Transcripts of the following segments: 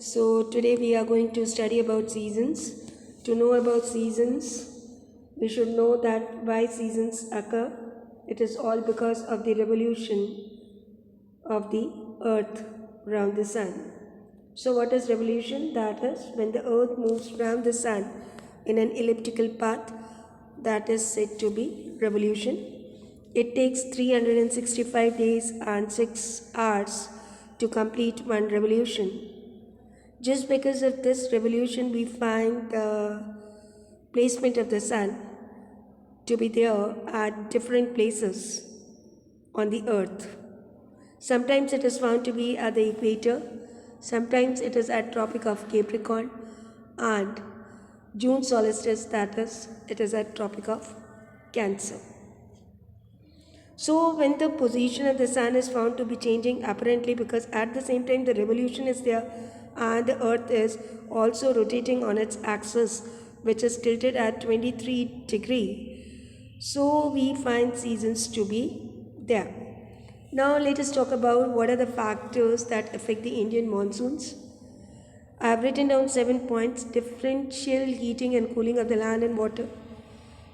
So today we are going to study about seasons. To know about seasons, we should know that why seasons occur. It is all because of the revolution of the earth around the sun. So what is revolution? That is when the earth moves around the sun in an elliptical path, that is said to be revolution. It takes 365 days and 6 hours to complete one revolution. Just because of this revolution, we find the placement of the sun to be there at different places on the earth. Sometimes it is found to be at the equator, sometimes it is at Tropic of Capricorn, and June solstice, that is, it is at Tropic of Cancer. So when the position of the sun is found to be changing, apparently because at the same time the revolution is there and the earth is also rotating on its axis, which is tilted at 23 degree. So we find seasons to be there. Now let us talk about what are the factors that affect the Indian monsoons. I have written down 7 points: differential heating and cooling of the land and water.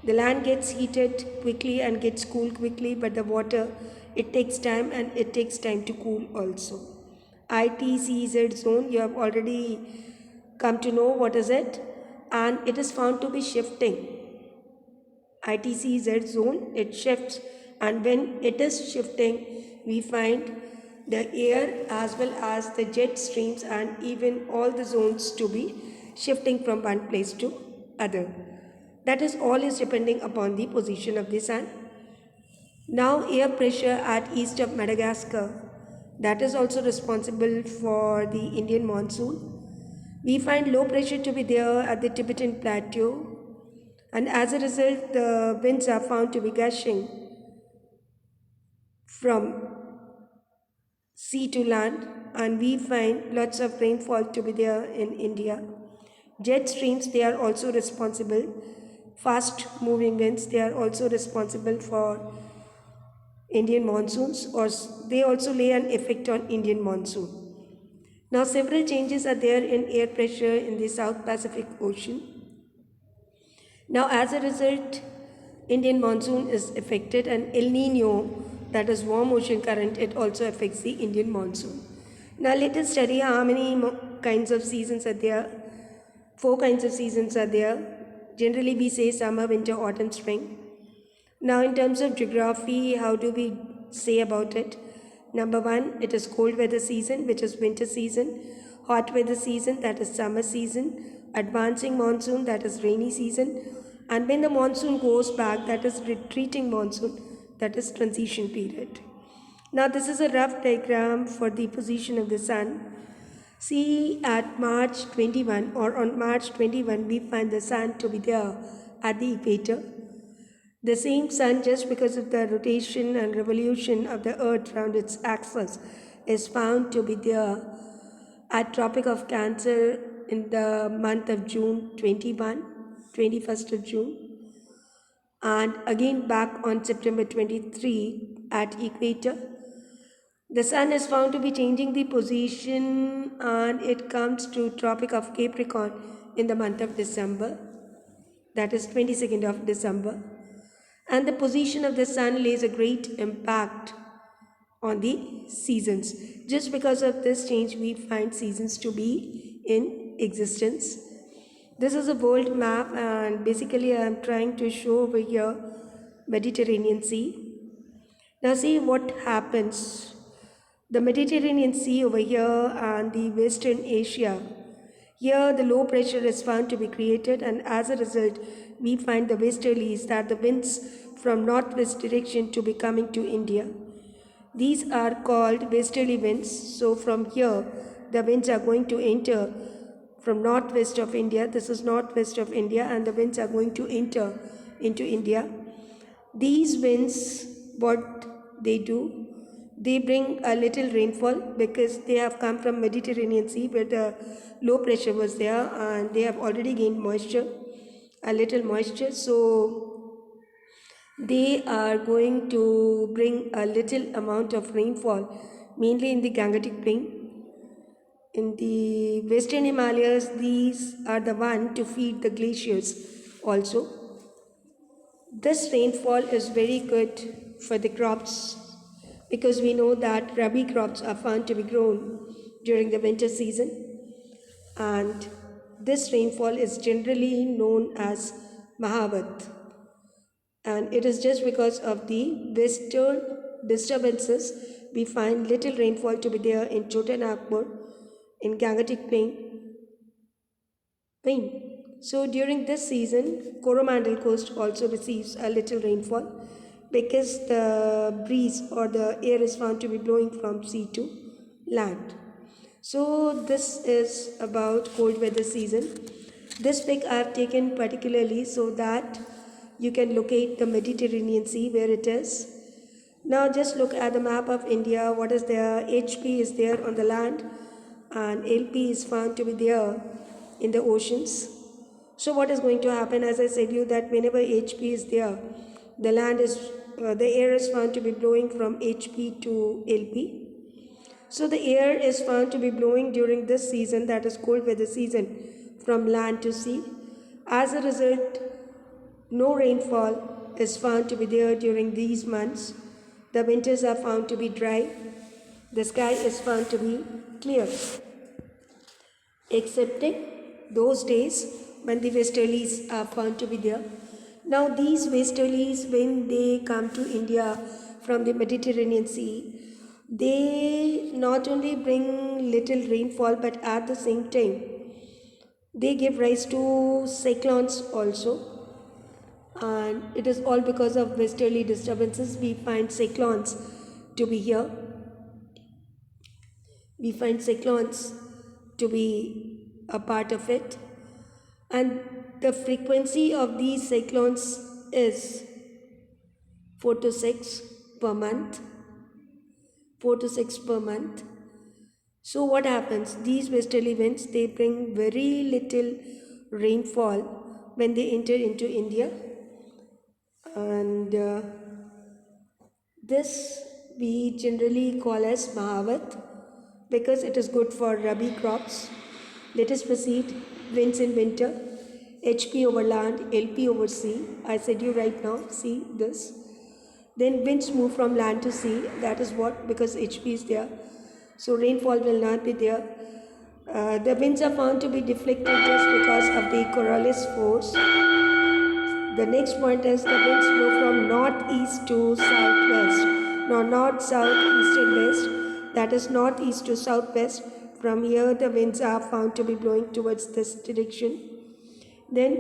The land gets heated quickly and gets cooled quickly, but the water, it takes time and it takes time to cool also. ITCZ zone, you have already come to know what is it, and it is found to be shifting. ITCZ zone, it shifts, and when it is shifting, we find the air as well as the jet streams and even all the zones to be shifting from one place to other. That is all is depending upon the position of the sun. Now air pressure at east of Madagascar, that is also responsible for the Indian monsoon. We find low pressure to be there at the Tibetan Plateau, and as a result the winds are found to be gushing from sea to land, and we find lots of rainfall to be there in India. Jet streams, they are also responsible. Fast moving winds, they are also responsible for Indian monsoons, or they also lay an effect on Indian monsoon. Now several changes are there in air pressure in the South Pacific Ocean. Now as a result, Indian monsoon is affected, and El Nino, that is warm ocean current, it also affects the Indian monsoon. Now let us study how many kinds of seasons are there. 4 kinds of seasons are there. Generally we say summer, winter, autumn, spring. Now in terms of geography, how do we say about it? Number 1, it is cold weather season, which is winter season. Hot weather season, that is summer season. Advancing monsoon, that is rainy season. And when the monsoon goes back, that is retreating monsoon, that is transition period. Now this is a rough diagram for the position of the sun. See, at March 21 or on March 21, we find the sun to be there at the equator. The same sun, just because of the rotation and revolution of the earth around its axis, is found to be there at Tropic of Cancer in the month of June 21st of June, and again back on September 23 at equator. The sun is found to be changing the position, and it comes to Tropic of Capricorn in the month of December, that is 22nd of December. And the position of the sun lays a great impact on the seasons. Just because of this change, we find seasons to be in existence. This is a world map, and basically I am trying to show over here Mediterranean Sea. Now see what happens. The Mediterranean Sea over here and the Western Asia, here the low pressure is found to be created, and as a result we find the westerlies, that the winds from northwest direction to be coming to India. These are called westerly winds. So from here the winds are going to enter from northwest of India. This is northwest of India, and the winds are going to enter into India. These winds, what they do, they bring a little rainfall because they have come from Mediterranean Sea where the low pressure was there, and they have already gained moisture, a little moisture. So they are going to bring a little amount of rainfall, mainly in the Gangetic Plain. in the western Himalayas, these are the one to feed the glaciers also. This rainfall is very good for the crops because we know that rabi crops are found to be grown during the winter season, and this rainfall is generally known as Mahavat. And it is just because of the western disturbances we find little rainfall to be there in Chota Nagpur, in Gangetic Plain. So during this season, Coromandel coast also receives a little rainfall because the breeze or the air is found to be blowing from sea to land. So this is about cold weather season. This pic I have taken particularly so that you can locate the Mediterranean Sea where it is. Now just look at the map of India. What is there? HP is there on the land and LP is found to be there in the oceans. So what is going to happen? As I said you that whenever HP is there, the air is found to be blowing from HP to LP. So the air is found to be blowing during this season, that is cold weather season, from land to sea. As a result, no rainfall is found to be there during these months. The winters are found to be dry. The sky is found to be clear, excepting those days when the westerlies are found to be there. Now these westerlies, when they come to India from the Mediterranean Sea, they not only bring little rainfall but at the same time they give rise to cyclones also, and it is all because of westerly disturbances we find cyclones to be here. We find cyclones to be a part of it, and the frequency of these cyclones is 4 to 6 per month. 4 to 6 per month. So what happens? These westerly winds, they bring very little rainfall when they enter into India, and this we generally call as Mahavat because it is good for rabi crops. Let us proceed. Winds in winter, HP over land, LP over sea. I said you right now, see this. Then winds move from land to sea. That is what, because HP is there. So rainfall will not be there. The winds are found to be deflected just because of the Coriolis force. The next point is the winds blow from northeast to southwest. Now north, south, east and west. That is northeast to southwest. From here the winds are found to be blowing towards this direction. Then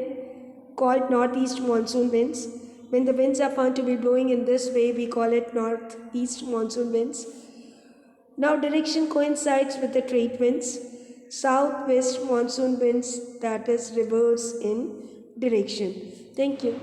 called northeast monsoon winds. When the winds are found to be blowing in this way, we call it northeast monsoon winds. Now direction coincides with the trade winds. Southwest monsoon winds, that is reverse in direction. Thank you.